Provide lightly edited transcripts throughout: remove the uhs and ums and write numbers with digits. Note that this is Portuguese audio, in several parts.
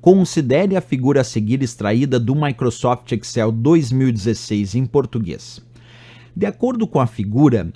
Considere a figura a seguir extraída do Microsoft Excel 2016 em português. De acordo com a figura,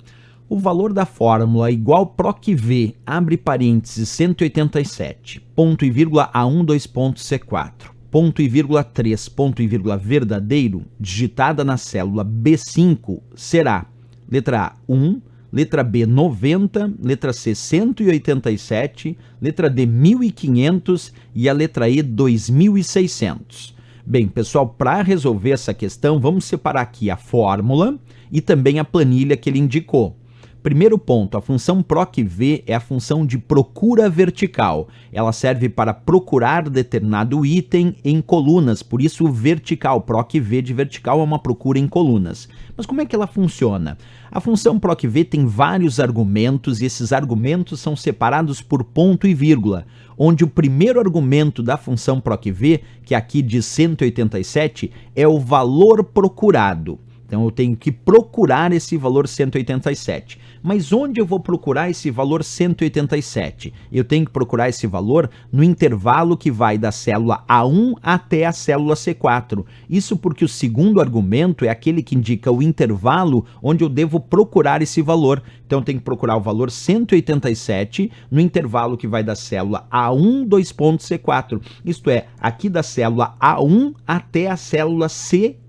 o valor da fórmula igual PROC-V, abre parênteses 187, ponto e vírgula A1, 2 pontos C4, ponto e vírgula 3, ponto e vírgula verdadeiro, digitada na célula B5, será letra A, 1, letra B, 90, letra C, 187, letra D, 1.500 e a letra E, 2.600. Bem, pessoal, para resolver essa questão, vamos separar aqui a fórmula e também a planilha que ele indicou. Primeiro ponto, a função PROC-V é a função de procura vertical. Ela serve para procurar determinado item em colunas, por isso vertical, PROC-V de vertical é uma procura em colunas. Mas como é que ela funciona? A função PROC-V tem vários argumentos e esses argumentos são separados por ponto e vírgula, onde o primeiro argumento da função PROC-V, que aqui diz 187, é o valor procurado. Então eu tenho que procurar esse valor 187. Mas onde eu vou procurar esse valor 187? Eu tenho que procurar esse valor no intervalo que vai da célula A1 até a célula C4. Isso porque o segundo argumento é aquele que indica o intervalo onde eu devo procurar esse valor. Então eu tenho que procurar o valor 187 no intervalo que vai da célula A1, 2 pontos C4. Isto é, aqui da célula A1 até a célula C4.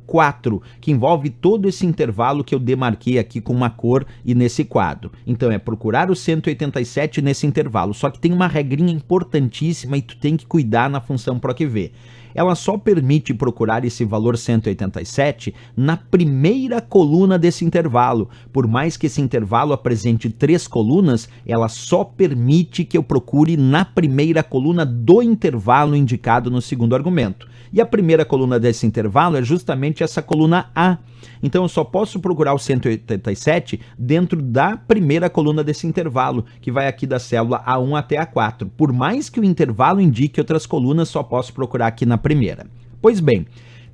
Que envolve todo esse intervalo que eu demarquei aqui com uma cor e nesse quadro. Então é procurar o 187 nesse intervalo, só que tem uma regrinha importantíssima e tu tem que cuidar na função PROC-V. Ela só permite procurar esse valor 187 na primeira coluna desse intervalo. Por mais que esse intervalo apresente 3 colunas, ela só permite que eu procure na primeira coluna do intervalo indicado no segundo argumento. E a primeira coluna desse intervalo é justamente essa coluna A. Então eu só posso procurar o 187 dentro da primeira coluna desse intervalo, que vai aqui da célula A1 até A4. Por mais que o intervalo indique outras colunas, só posso procurar aqui na primeira. Pois bem,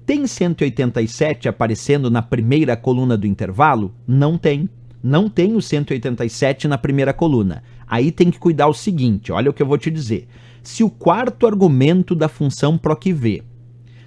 tem 187 aparecendo na primeira coluna do intervalo? Não tem. Não tem o 187 na primeira coluna. Aí tem que cuidar o seguinte, olha o que eu vou te dizer. Se o quarto argumento da função PROC-V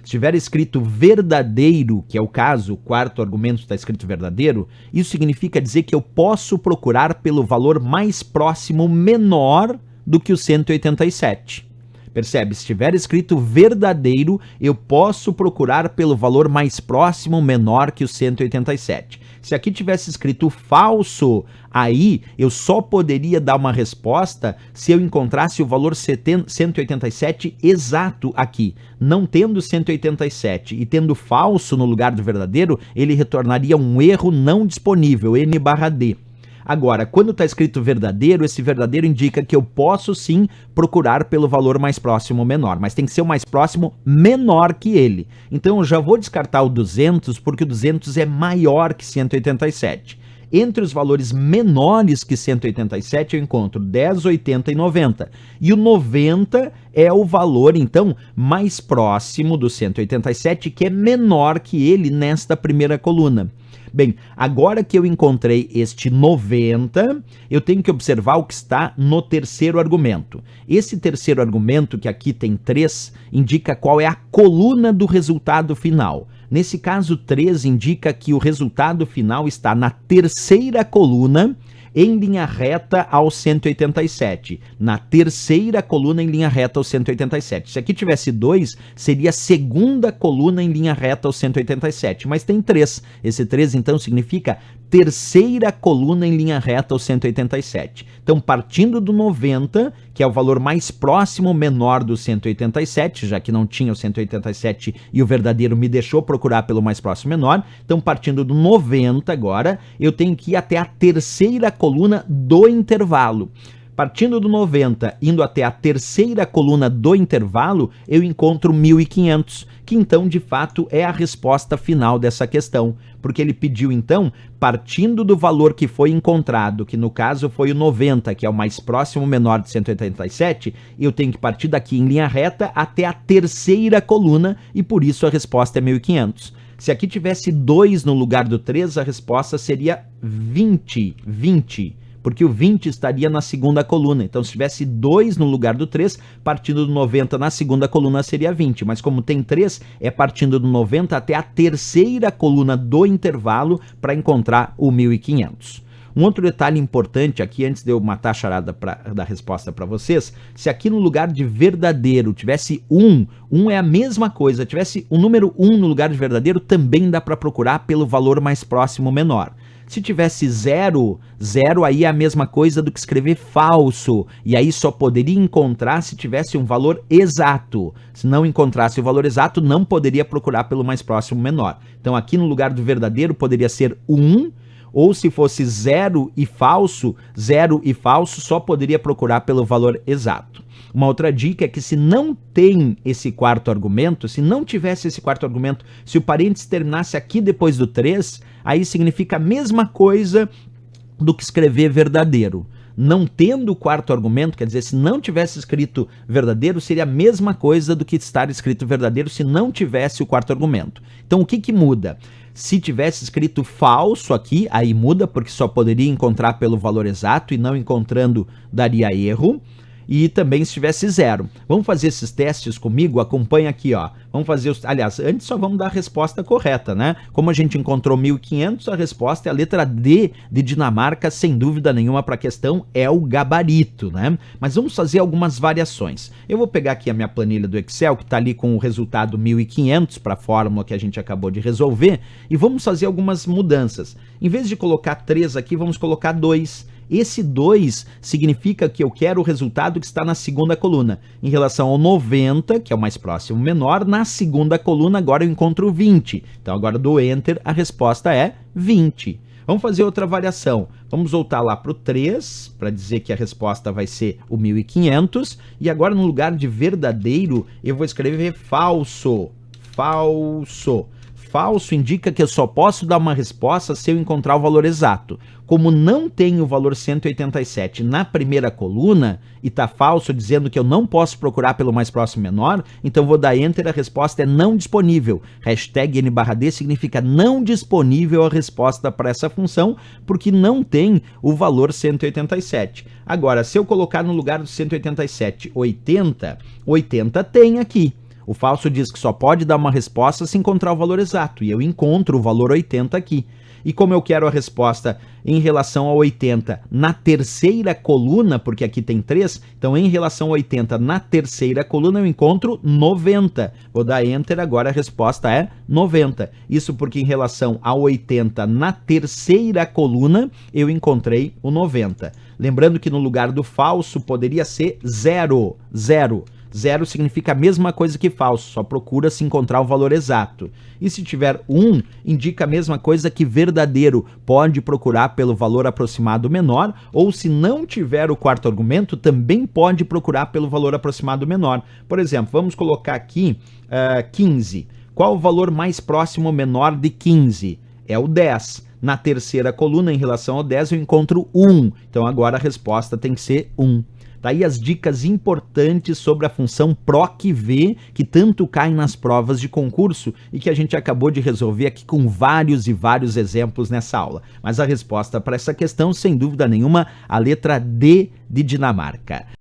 estiver escrito verdadeiro, que é o caso, o quarto argumento está escrito verdadeiro, isso significa dizer que eu posso procurar pelo valor mais próximo menor do que o 187. Percebe? Se estiver escrito verdadeiro, eu posso procurar pelo valor mais próximo menor que o 187. Se aqui tivesse escrito falso, aí eu só poderia dar uma resposta se eu encontrasse o valor 187 exato aqui. Não tendo 187 e tendo falso no lugar do verdadeiro, ele retornaria um erro não disponível, N/D. Agora, quando está escrito verdadeiro, esse verdadeiro indica que eu posso sim procurar pelo valor mais próximo ou menor, mas tem que ser o mais próximo menor que ele. Então eu já vou descartar o 200 porque o 200 é maior que 187. Entre os valores menores que 187 eu encontro 10, 80 e 90. E o 90 é o valor, então, mais próximo do 187, que é menor que ele nesta primeira coluna. Bem, agora que eu encontrei este 90, eu tenho que observar o que está no terceiro argumento. Esse terceiro argumento, que aqui tem 3, indica qual é a coluna do resultado final. Nesse caso, 3 indica que o resultado final está na terceira coluna, em linha reta ao 187. Na terceira coluna em linha reta ao 187. Se aqui tivesse 2, seria a segunda coluna em linha reta ao 187, mas tem 3. Esse 3, então, significa terceira coluna em linha reta ao 187. Então, partindo do 90, que é o valor mais próximo ou menor do 187, já que não tinha o 187 e o verdadeiro me deixou procurar pelo mais próximo menor, então partindo do 90 agora, eu tenho que ir até a terceira coluna do intervalo. Partindo do 90, indo até a terceira coluna do intervalo, eu encontro 1.500, que então, de fato, é a resposta final dessa questão, porque ele pediu, então, partindo do valor que foi encontrado, que no caso foi o 90, que é o mais próximo menor de 187, eu tenho que partir daqui em linha reta até a terceira coluna, e por isso a resposta é 1.500. Se aqui tivesse 2 no lugar do 3, a resposta seria 20. porque o 20 estaria na segunda coluna. Então, se tivesse 2 no lugar do 3, partindo do 90 na segunda coluna seria 20. Mas como tem 3, é partindo do 90 até a terceira coluna do intervalo para encontrar o 1500. Um outro detalhe importante aqui, antes de eu matar a charada da resposta para vocês, se aqui no lugar de verdadeiro tivesse 1 é a mesma coisa, tivesse o número 1 no lugar de verdadeiro, também dá para procurar pelo valor mais próximo menor. Se tivesse 0 aí é a mesma coisa do que escrever falso, e aí só poderia encontrar se tivesse um valor exato. Se não encontrasse o valor exato, não poderia procurar pelo mais próximo menor. Então aqui no lugar do verdadeiro poderia ser 1, ou se fosse 0 e falso só poderia procurar pelo valor exato. Uma outra dica é que se não tem esse quarto argumento, se não tivesse esse quarto argumento, se o parênteses terminasse aqui depois do 3, aí significa a mesma coisa do que escrever verdadeiro. Não tendo o quarto argumento, quer dizer, se não tivesse escrito verdadeiro, seria a mesma coisa do que estar escrito verdadeiro se não tivesse o quarto argumento. Então o que muda? Se tivesse escrito falso aqui, aí muda, porque só poderia encontrar pelo valor exato e não encontrando daria erro. E também se tivesse 0. Vamos fazer esses testes comigo? Acompanha aqui, ó. Vamos fazer os... Aliás, antes só vamos dar a resposta correta, né? Como a gente encontrou 1500, a resposta é a letra D de Dinamarca, sem dúvida nenhuma para a questão, é o gabarito, né? Mas vamos fazer algumas variações. Eu vou pegar aqui a minha planilha do Excel, que está ali com o resultado 1500 para a fórmula que a gente acabou de resolver, e vamos fazer algumas mudanças. Em vez de colocar 3 aqui, vamos colocar 2. Esse 2 significa que eu quero o resultado que está na segunda coluna. Em relação ao 90, que é o mais próximo menor, na segunda coluna agora eu encontro 20. Então agora eu dou Enter, a resposta é 20. Vamos fazer outra variação. Vamos voltar lá para o 3, para dizer que a resposta vai ser o 1500. E agora no lugar de verdadeiro, eu vou escrever falso. Falso. Falso indica que eu só posso dar uma resposta se eu encontrar o valor exato. Como não tem o valor 187 na primeira coluna e está falso dizendo que eu não posso procurar pelo mais próximo menor, então vou dar Enter, a resposta é não disponível. Hashtag N/D significa não disponível a resposta para essa função, porque não tem o valor 187. Agora, se eu colocar no lugar do 187, 80 tem aqui. O falso diz que só pode dar uma resposta se encontrar o valor exato, e eu encontro o valor 80 aqui. E como eu quero a resposta em relação a 80 na terceira coluna, porque aqui tem 3, então em relação a 80 na terceira coluna eu encontro 90. Vou dar Enter, agora a resposta é 90. Isso porque em relação a 80 na terceira coluna eu encontrei o 90. Lembrando que no lugar do falso poderia ser 0. 0 significa a mesma coisa que falso, só procura se encontrar o valor exato. E se tiver 1, indica a mesma coisa que verdadeiro, pode procurar pelo valor aproximado menor, ou se não tiver o quarto argumento, também pode procurar pelo valor aproximado menor. Por exemplo, vamos colocar aqui 15. Qual o valor mais próximo menor de 15? É o 10. Na terceira coluna, em relação ao 10, eu encontro 1. Então agora a resposta tem que ser 1. Tá aí as dicas importantes sobre a função PROC-V, que tanto caem nas provas de concurso e que a gente acabou de resolver aqui com vários e vários exemplos nessa aula. Mas a resposta para essa questão, sem dúvida nenhuma, a letra D de Dinamarca.